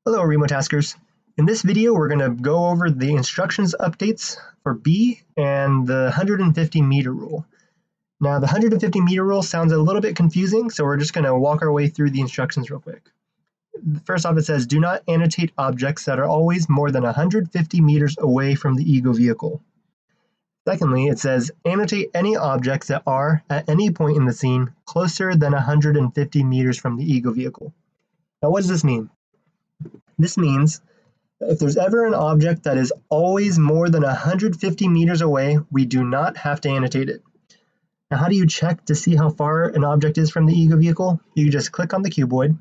Hello remote taskers. In this video we're going to go over the instructions updates for B and the 150 meter rule. Now the 150 meter rule sounds a little bit confusing, so we're just going to walk our way through the instructions real quick. First off, it says do not annotate objects that are always more than 150 meters away from the ego vehicle. Secondly, it says annotate any objects that are, at any point in the scene, closer than 150 meters from the ego vehicle. Now what does this mean? This means that if there's ever an object that is always more than 150 meters away, we do not have to annotate it. Now, how do you check to see how far an object is from the ego vehicle? You just click on the cuboid,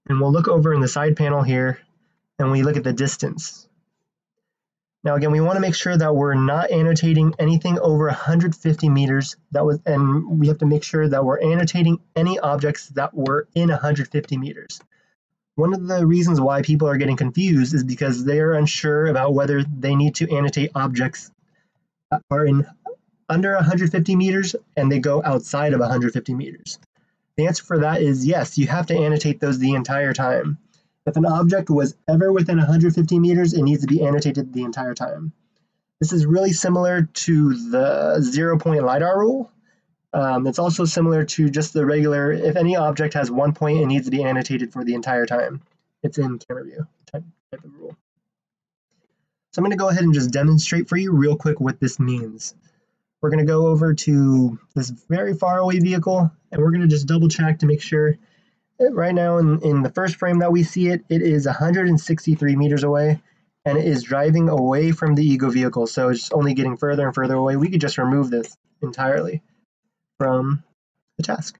and we'll look over in the side panel here, and we look at the distance. Now again, we want to make sure that we're not annotating anything over 150 meters, and we have to make sure that we're annotating any objects that were in 150 meters. One of the reasons why people are getting confused is because they are unsure about whether they need to annotate objects that are in under 150 meters and they go outside of 150 meters. The answer for that is yes, you have to annotate those the entire time. If an object was ever within 150 meters, it needs to be annotated the entire time. This is really similar to the 0-point LiDAR rule. It's also similar to just the regular, if any object has 1 point, it needs to be annotated for the entire time. It's in camera view type of rule. So I'm going to go ahead and just demonstrate for you real quick what this means. We're going to go over to this very far away vehicle, and we're going to just double check to make sure. Right now in the first frame that we see it, it is 163 meters away, and it is driving away from the ego vehicle, so it's only getting further and further away. We could just remove this entirely from the task.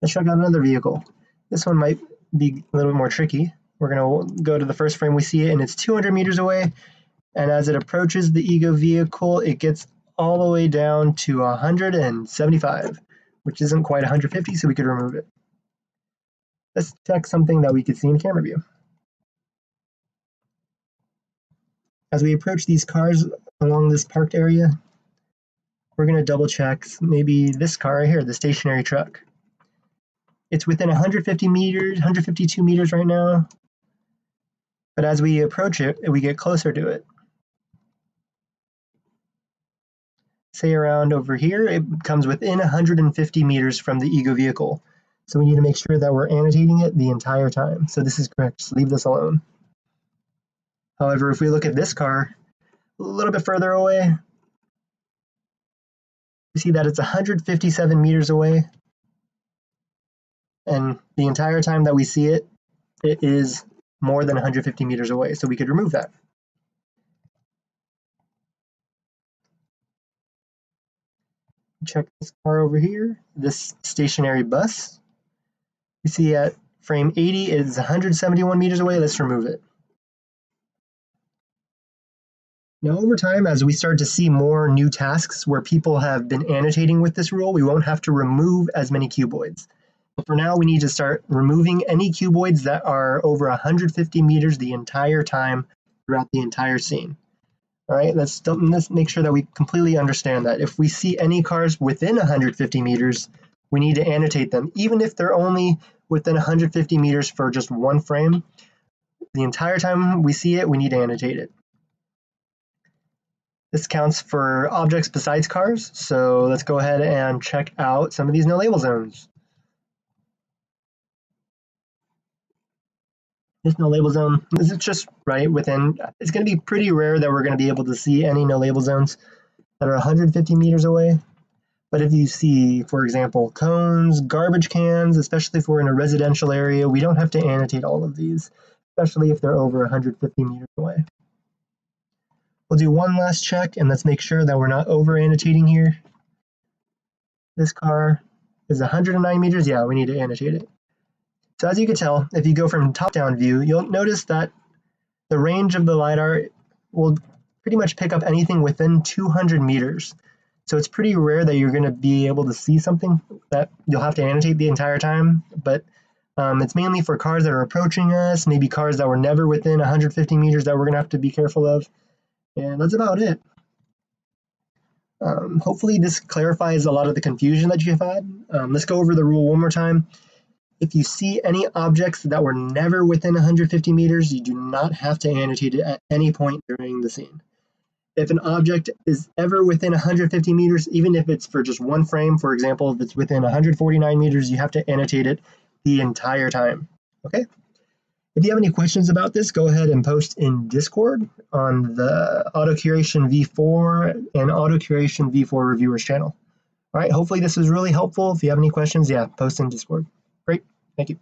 Let's check out another vehicle. This one might be a little bit more tricky. We're going to go to the first frame we see it, and it's 200 meters away, and as it approaches the ego vehicle, it gets all the way down to 175, which isn't quite 150, so we could remove it. Let's check something that we could see in camera view. As we approach these cars along this parked area, we're going to double check maybe this car right here, the stationary truck. It's within 150 meters, 152 meters right now. But as we approach it, we get closer to it. Say around over here, it comes within 150 meters from the ego vehicle. So we need to make sure that we're annotating it the entire time. So this is correct, just leave this alone. However, if we look at this car a little bit further away, we see that it's 157 meters away, and the entire time that we see it, it is more than 150 meters away, so we could remove that. Check this car over here, this stationary bus. We see at frame 80 is 171 meters away. Let's remove it. Now over time, as we start to see more new tasks where people have been annotating with this rule, we won't have to remove as many cuboids. But for now, we need to start removing any cuboids that are over 150 meters the entire time throughout the entire scene. All right, let's make sure that we completely understand that. If we see any cars within 150 meters, we need to annotate them, even if they're only within 150 meters for just one frame. The entire time we see it, we need to annotate it. This counts for objects besides cars, so let's go ahead and check out some of these no label zones. This no label zone is just right within, it's going to be pretty rare that we're going to be able to see any no label zones that are 150 meters away. But if you see, for example, cones, garbage cans, especially if we're in a residential area, we don't have to annotate all of these, especially if they're over 150 meters away. We'll do one last check, and let's make sure that we're not over annotating here. This car is 109 meters. Yeah, we need to annotate it. So as you can tell, if you go from top-down view, you'll notice that the range of the LiDAR will pretty much pick up anything within 200 meters. So it's pretty rare that you're going to be able to see something that you'll have to annotate the entire time, but it's mainly for cars that are approaching us, maybe cars that were never within 150 meters that we're going to have to be careful of. And that's about it. Hopefully this clarifies a lot of the confusion that you've had. Let's go over the rule one more time. If you see any objects that were never within 150 meters, you do not have to annotate it at any point during the scene. If an object is ever within 150 meters, even if it's for just one frame, for example, if it's within 149 meters, you have to annotate it the entire time. Okay? If you have any questions about this, go ahead and post in Discord on the AutoCuration V4 and AutoCuration V4 Reviewers channel. All right, hopefully this was really helpful. If you have any questions, post in Discord. Great, thank you.